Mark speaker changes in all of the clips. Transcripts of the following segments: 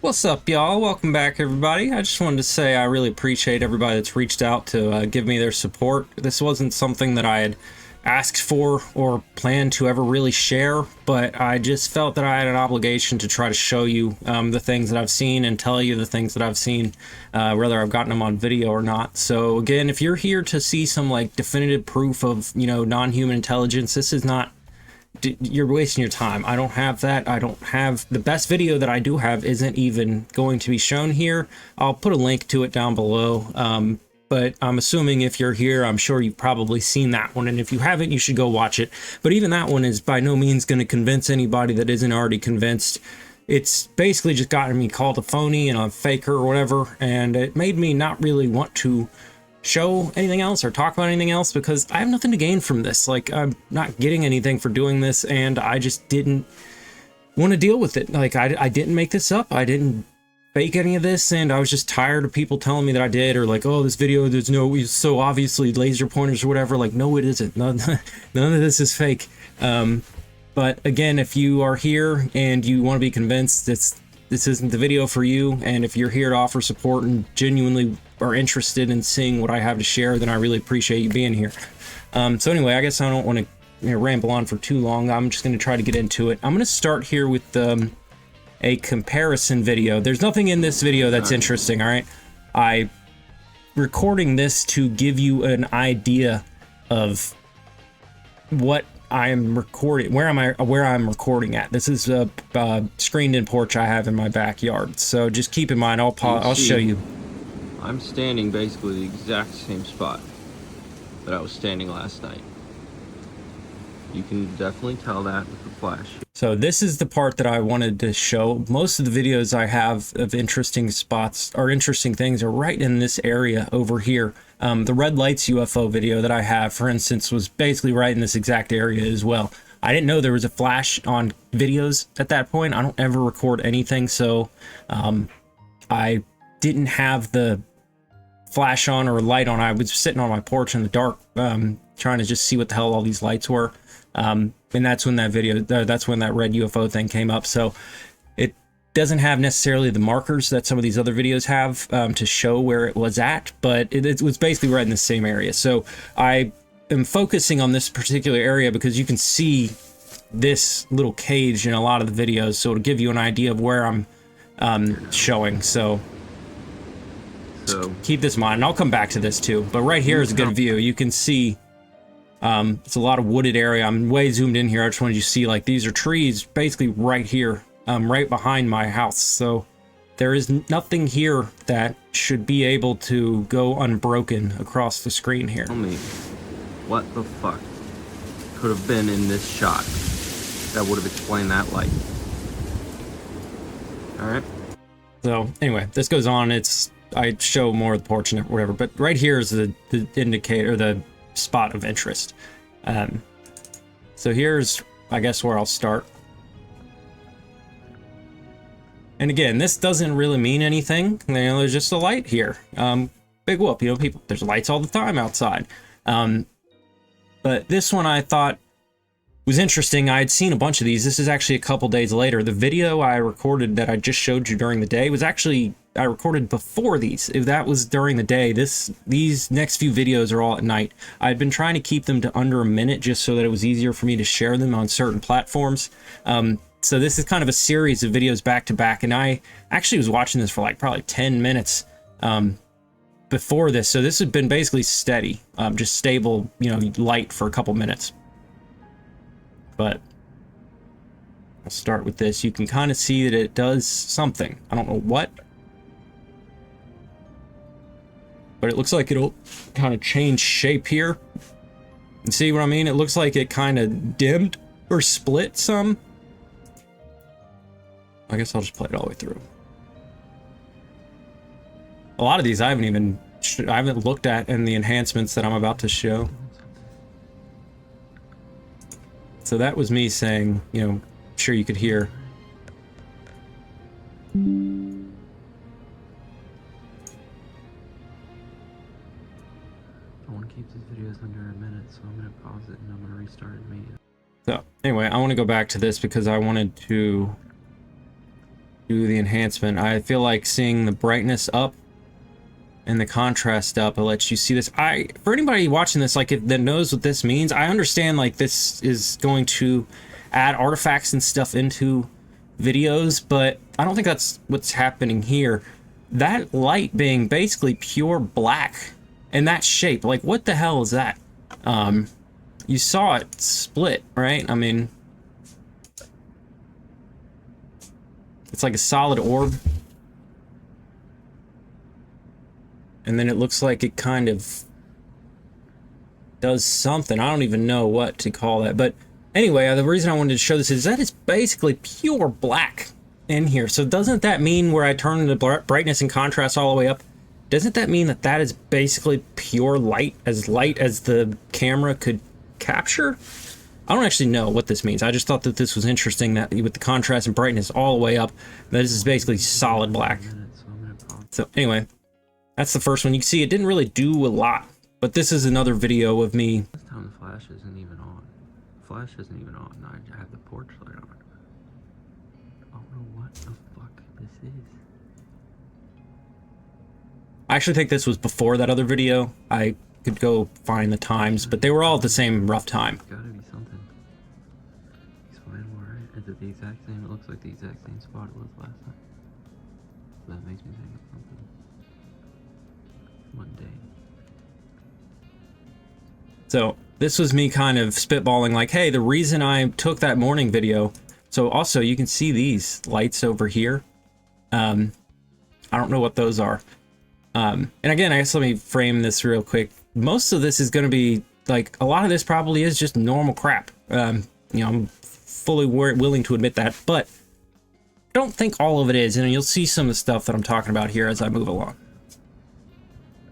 Speaker 1: What's up, y'all? Welcome back, everybody. I just wanted to say I really appreciate everybody that's reached out to give me their support. This wasn't something that I had asked for or planned to ever really share, but I just felt that I had an obligation to try to show you the things that I've seen and tell you the things that I've seen, whether I've gotten them on video or not. So again, if you're here to see some like definitive proof of, non-human intelligence, this is not, you're wasting your time. I don't have that. I don't have the best video that I do have isn't even going to be shown here. I'll put a link to it down below. But I'm assuming if you're here, I'm sure you've probably seen that one. And if you haven't, you should go watch it. But even that one is by no means going to convince anybody that isn't already convinced. It's basically just gotten me called a phony and a faker or whatever. And it made me not really want to show anything else or talk about anything else because I have nothing to gain from this. Like, I'm not getting anything for doing this, and I just didn't want to deal with it. Like, I didn't make this up. I didn't fake any of this, and I was just tired of people telling me that I did, or like, oh, this video, it's so obviously laser pointers or whatever. Like, no, it isn't. None of this is fake. But again, if you are here and you want to be convinced this isn't the video for you, and if you're here to offer support and genuinely are interested in seeing what I have to share, then I really appreciate you being here. So anyway, I guess I don't want to ramble on for too long. I'm just going to try to get into it. I'm going to start here with a comparison video. There's nothing in this video that's interesting, all right? I'm recording this to give you an idea of what I'm recording, where I'm recording at. This is a screened-in porch I have in my backyard. So just keep in mind, I'll show you.
Speaker 2: I'm standing basically the exact same spot that I was standing last night. You can definitely tell that with the flash.
Speaker 1: So this is the part that I wanted to show. Most of the videos I have of interesting spots or interesting things are right in this area over here. The red lights UFO video that I have, for instance, was basically right in this exact area as well. I didn't know there was a flash on videos at that point. I don't ever record anything, so I didn't have the flash on or light on. I was sitting on my porch in the dark, trying to just see what the hell all these lights were. And that's when that video, that's when that red UFO thing came up. So it doesn't have necessarily the markers that some of these other videos have to show where it was at, but it was basically right in the same area. So I am focusing on this particular area because you can see this little cage in a lot of the videos. So it'll give you an idea of where I'm showing. So keep this in mind, and I'll come back to this too. But right here is a good view. You can see it's a lot of wooded area. I'm way zoomed in here. I just wanted you to see, like, these are trees basically right here, right behind my house. So there is nothing here that should be able to go unbroken across the screen here.
Speaker 2: Tell me what the fuck could have been in this shot that would have explained that light. Alright.
Speaker 1: So anyway, this goes on. I show more of the porch and whatever, but right here is the indicator, the spot of interest. So here's, I guess, where I'll start. And again, this doesn't really mean anything. There's just a light here. Big whoop, people, there's lights all the time outside. But this one I thought was interesting. I had seen a bunch of these. This is actually a couple days later. The video I recorded that I just showed you during the day was actually, I recorded before these. If that was during the day, these next few videos are all at night. I'd been trying to keep them to under a minute just so that it was easier for me to share them on certain platforms. So this is kind of a series of videos back to back, and I actually was watching this for like probably 10 minutes before this. So this has been basically steady, just stable, light for a couple minutes. But I'll start with this. You can kind of see that it does something. I don't know what, but it looks like it'll kind of change shape here. And see what I mean? It looks like it kind of dimmed or split some. I guess I'll just play it all the way through. A lot of these I haven't looked at in the enhancements that I'm about to show. So that was me saying, sure you could hear.
Speaker 2: I want to keep these videos under a minute, so I'm going to pause it and I'm going to restart it immediately.
Speaker 1: So anyway, I want to go back to this because I wanted to do the enhancement. I feel like seeing the brightness up and the contrast up, it lets you see this. For anybody watching this, like, that knows what this means, I understand, like, this is going to add artifacts and stuff into videos, but I don't think that's what's happening here. That light being basically pure black and that shape, like, what the hell is that? You saw it split, right? I mean, it's like a solid orb. And then it looks like it kind of does something. I don't even know what to call that. But anyway, the reason I wanted to show this is that it's basically pure black in here. So doesn't that mean, where I turn the brightness and contrast all the way up, doesn't that mean that that is basically pure light as the camera could capture? I don't actually know what this means. I just thought that this was interesting, that with the contrast and brightness all the way up, that this is basically solid black. So anyway, that's the first one. You can see it didn't really do a lot, but this is another video of me.
Speaker 2: This time the flash isn't even on. Flash isn't even on. I have the porch light on. I don't know what the fuck this is.
Speaker 1: I actually think this was before that other video. I could go find the times, but they were all at the same rough time.
Speaker 2: It's gotta be something. Explain more, right? Is it the exact same? It looks like the exact same spot it was last time. That makes me think of something mundane.
Speaker 1: So this was me kind of spitballing, like, hey, the reason I took that morning video. So also you can see these lights over here. I don't know what those are. And again, I guess let me frame this real quick. Most of this is going to be, like, a lot of this probably is just normal crap. You know, I'm fully willing to admit that, but I don't think all of it is, and you'll see some of the stuff that I'm talking about here as I move along.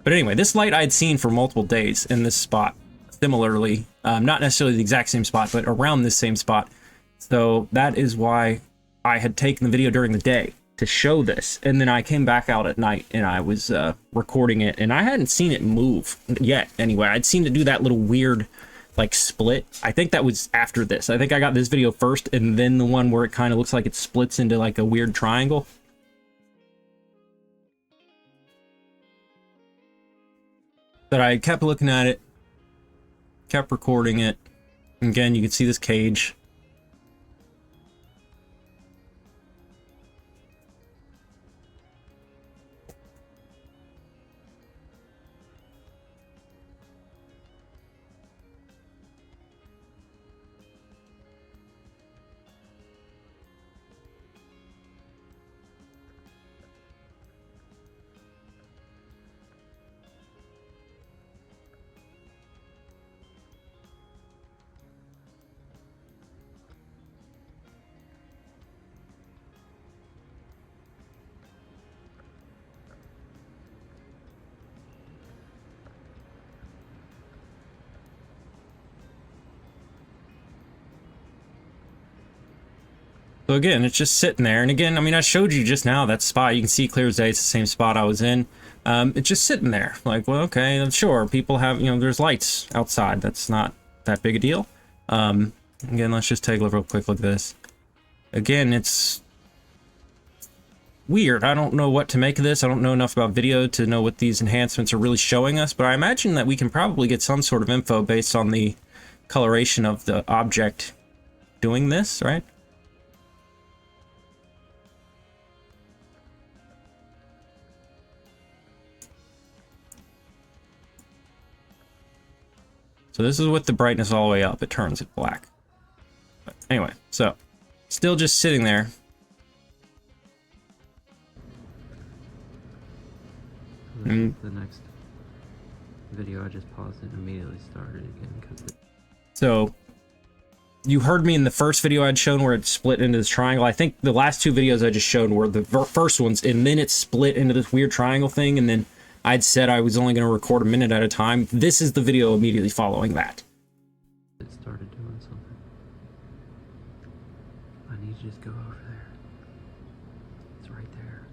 Speaker 1: But anyway, this light I'd seen for multiple days in this spot, similarly, not necessarily the exact same spot, but around this same spot. So that is why I had taken the video during the day to show this, and then I came back out at night and I was recording it, and I hadn't seen it move yet. Anyway, I'd seen it do that little weird, like, split. I think that was after this. I think I got this video first, and then the one where it kind of looks like it splits into like a weird triangle. But I kept looking at it, kept recording it. Again, you can see this cage. So again, it's just sitting there. And again, I mean, I showed you just now that spot. You can see clear as day, it's the same spot I was in. It's just sitting there. Like, well, okay, I'm sure people have, you know, there's lights outside. That's not that big a deal. Again, let's just take a real quick look at this. Again, it's weird. I don't know what to make of this. I don't know enough about video to know what these enhancements are really showing us, but I imagine that we can probably get some sort of info based on the coloration of the object doing this, right? So this is with the brightness all the way up. It turns it black. But anyway, so still just sitting there.
Speaker 2: The next video, I just paused it and immediately started again because. So
Speaker 1: you heard me in the first video I'd shown where it split into this triangle. I think the last two videos I just showed were the first ones, and then it split into this weird triangle thing, and then I'd said I was only going to record a minute at a time. This is the video immediately following that.
Speaker 2: It started doing something. I need to just go over there. It's right there.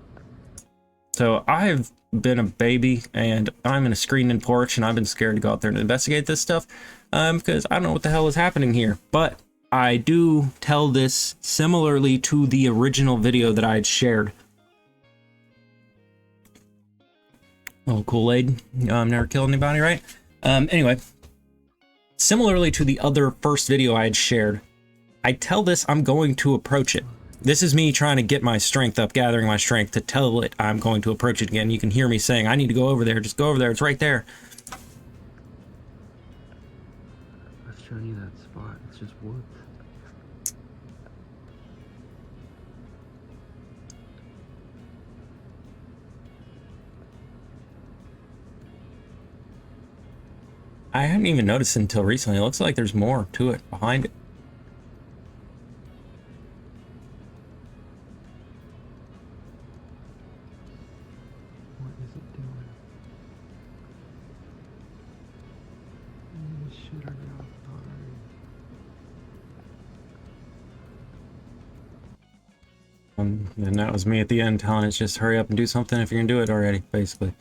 Speaker 1: So I've been a baby, and I'm in a screened-in porch, and I've been scared to go out there and investigate this stuff because I don't know what the hell is happening here. But I do tell this similarly to the original video that I had shared. Oh, Kool-Aid. Never killed anybody, right? Anyway, similarly to the other first video I had shared, I tell this I'm going to approach it. This is me trying to get my strength up, gathering my strength to tell it I'm going to approach it again. You can hear me saying, I need to go over there. Just go over there. It's right there.
Speaker 2: I've shown you that spot. It's just woods.
Speaker 1: I hadn't even noticed it until recently. It looks like there's more to it behind it.
Speaker 2: What is it doing? Shit, are you outside?
Speaker 1: And that was me at the end telling it just hurry up and do something if you're gonna do it already, basically.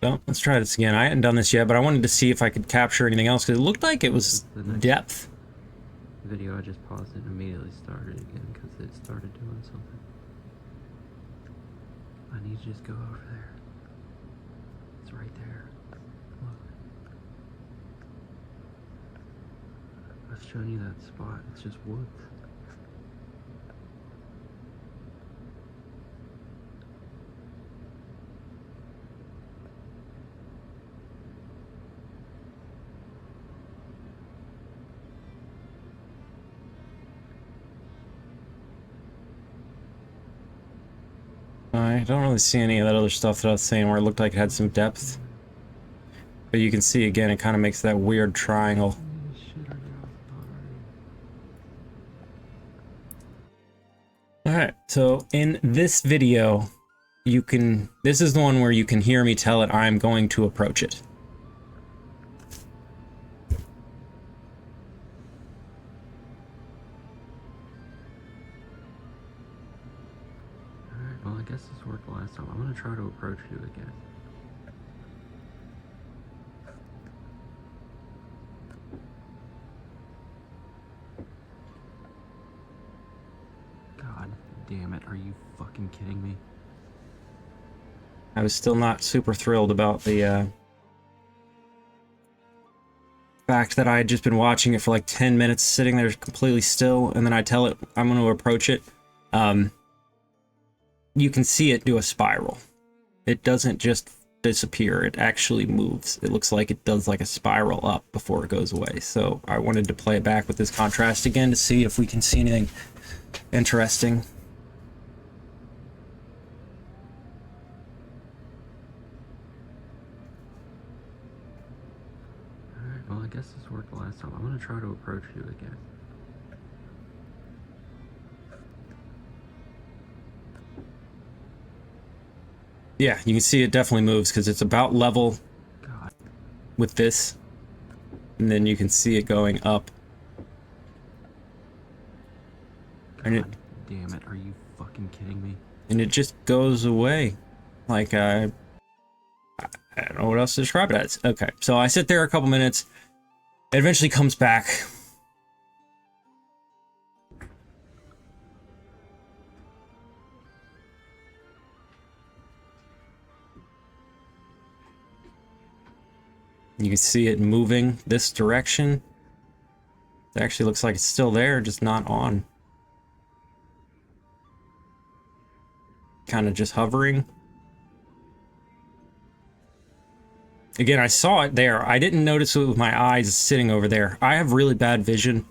Speaker 1: Well, let's try this again. I hadn't done this yet, but I wanted to see if I could capture anything else, because it looked like it was depth.
Speaker 2: Video, I just paused it and immediately started again because it started doing something. I need to just go over there. It's right there. Look. I've shown you that spot. It's just woods.
Speaker 1: I don't really see any of that other stuff that I was saying where it looked like it had some depth. But you can see again, it kind of makes that weird triangle. Alright, so in this video, this is the one where you can hear me tell it I'm going to approach it.
Speaker 2: Well, I guess this worked last time. I'm gonna try to approach you again. God damn it, are you fucking kidding me?
Speaker 1: I was still not super thrilled about the fact that I had just been watching it for like 10 minutes, sitting there completely still, and then I tell it I'm going to approach it. You can see it do a spiral. It doesn't just disappear, it actually moves. It looks like it does like a spiral up before it goes away. So I wanted to play it back with this contrast again to see if we can see anything interesting.
Speaker 2: Alright, well, I guess this worked last time. I'm gonna try to approach you again.
Speaker 1: Yeah, you can see it definitely moves because it's about level
Speaker 2: God.
Speaker 1: with this, and then you can see it going up.
Speaker 2: God damn it, are you fucking kidding me?
Speaker 1: And it just goes away. Like, I don't know what else to describe it as. Okay, so I sit there a couple minutes. It eventually comes back. You can see it moving this direction. It actually looks like it's still there, just not on. Kind of just hovering. Again, I saw it there. I didn't notice it with my eyes sitting over there. I have really bad vision.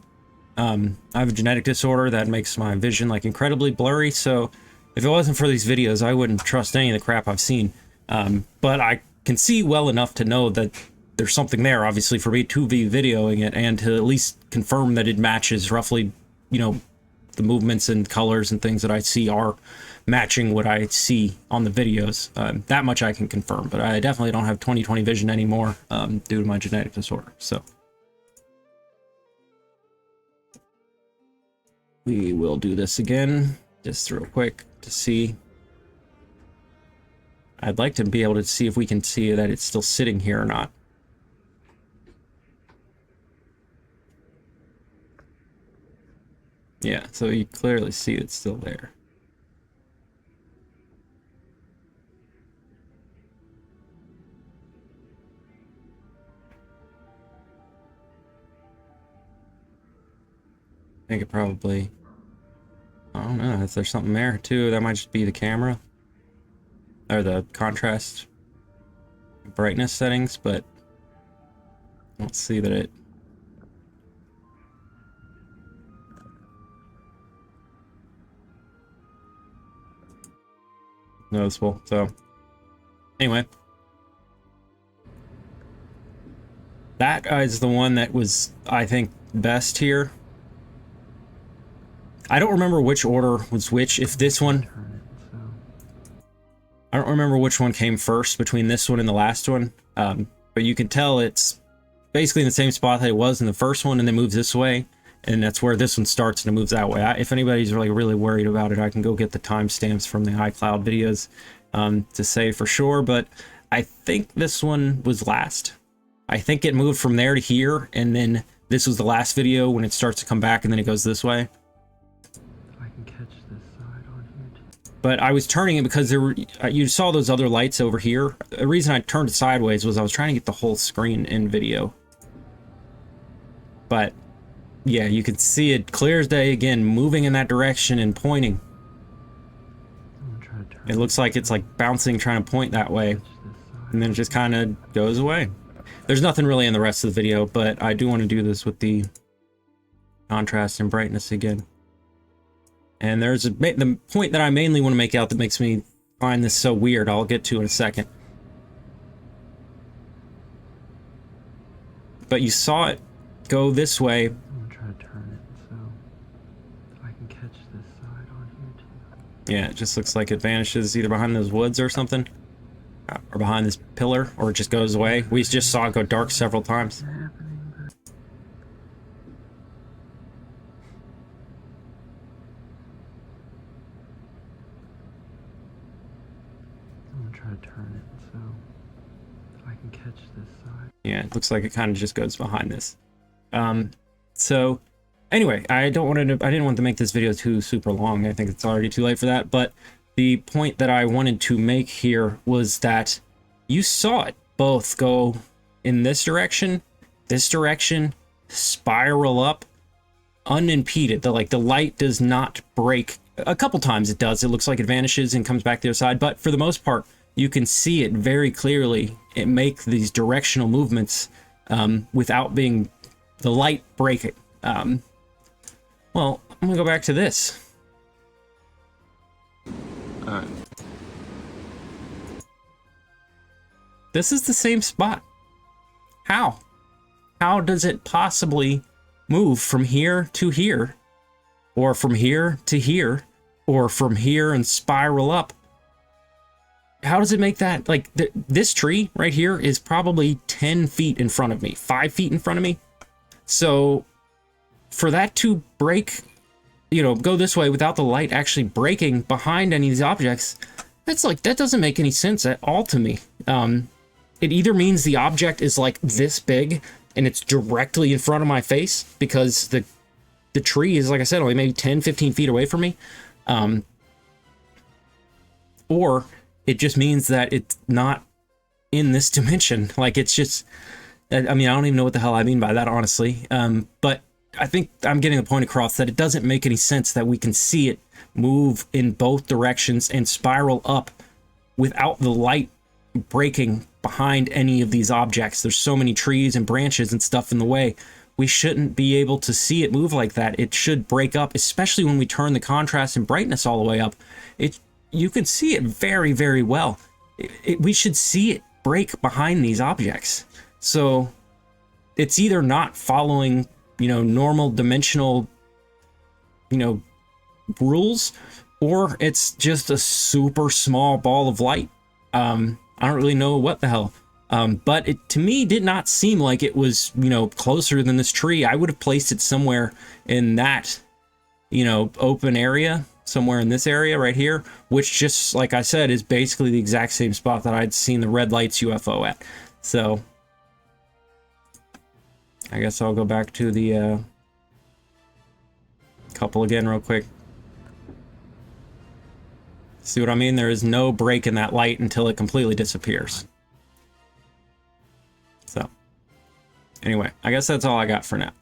Speaker 1: I have a genetic disorder that makes my vision like incredibly blurry, so if it wasn't for these videos, I wouldn't trust any of the crap I've seen. But I can see well enough to know that there's something there, obviously, for me to be videoing it and to at least confirm that it matches roughly, you know, the movements and colors and things that I see are matching what I see on the videos. That much I can confirm, but I definitely don't have 20/20 vision anymore due to my genetic disorder. So we will do this again, just real quick to see. I'd like to be able to see if we can see that it's still sitting here or not. Yeah, so you clearly see it's still there. I think it probably, I don't know, if there's something there too, that might just be the camera or the contrast brightness settings, but I don't see that it noticeable. So anyway, that is the one that was, I think, best here. I don't remember which order was which. If this one, I don't remember which one came first between this one and the last one, but you can tell it's basically in the same spot that it was in the first one, and then moves this way, and that's where this one starts and it moves that way. If anybody's really worried about it, I can go get the timestamps from the iCloud videos to say for sure, but I think this one was last. I think it moved from there to here, and then this was the last video when it starts to come back, and then it goes this way. But I was turning it because there were, you saw those other lights over here. The reason I turned it sideways was I was trying to get the whole screen in video. But yeah, you can see it clear as day again, moving in that direction and pointing. It looks like it's like bouncing, trying to point that way. And then it just kind of goes away. There's nothing really in the rest of the video, but I do want to do this with the contrast and brightness again. And there's the point that I mainly want to make out that makes me find this so weird, I'll get to in a second. But you saw it go this way.
Speaker 3: I'm gonna try to turn it so I can catch this side on here too.
Speaker 1: Yeah, it just looks like it vanishes either behind those woods or something, or behind this pillar, or it just goes away. We just saw it go dark several times.
Speaker 3: Try to turn it so I can catch this side.
Speaker 1: Yeah, it looks like it kind of just goes behind this. So anyway, I didn't want to make this video too super long. I think it's already too late for that. But the point that I wanted to make here was that you saw it both go in this direction, spiral up, unimpeded. The light does not break. A couple times it does. It looks like it vanishes and comes back to the other side, but for the most part, you can see it very clearly. It make these directional movements without being the light breaking. Well, I'm gonna go back to this.
Speaker 2: All right.
Speaker 1: This is the same spot. How? How does it possibly move from here to here, or from here to here, or from here and spiral up? How does it make that? Like, this tree right here is probably 10 feet in front of me, 5 feet in front of me. So for that to break, you know, go this way without the light actually breaking behind any of these objects, that's like, that doesn't make any sense at all to me. It either means the object is like this big and it's directly in front of my face because the tree is, like I said, only maybe 10, 15 feet away from me. Or it just means that it's not in this dimension. Like, it's just, I mean, I don't even know what the hell I mean by that, honestly. But I think I'm getting the point across that it doesn't make any sense that we can see it move in both directions and spiral up without the light breaking behind any of these objects. There's so many trees and branches and stuff in the way. We shouldn't be able to see it move like that. It should break up, especially when we turn the contrast and brightness all the way up. You can see it very, very well. We should see it break behind these objects. So it's either not following, you know, normal dimensional, you know, rules, or it's just a super small ball of light. I don't really know what the hell. But it, to me, did not seem like it was, you know, closer than this tree. I would have placed it somewhere in that, you know, open area, somewhere in this area right here, which, just like I said, is basically the exact same spot that I'd seen the red lights UFO at. So I guess I'll go back to the couple again real quick. See what I mean? There is no break in that light until it completely disappears. So, anyway, I guess that's all I got for now.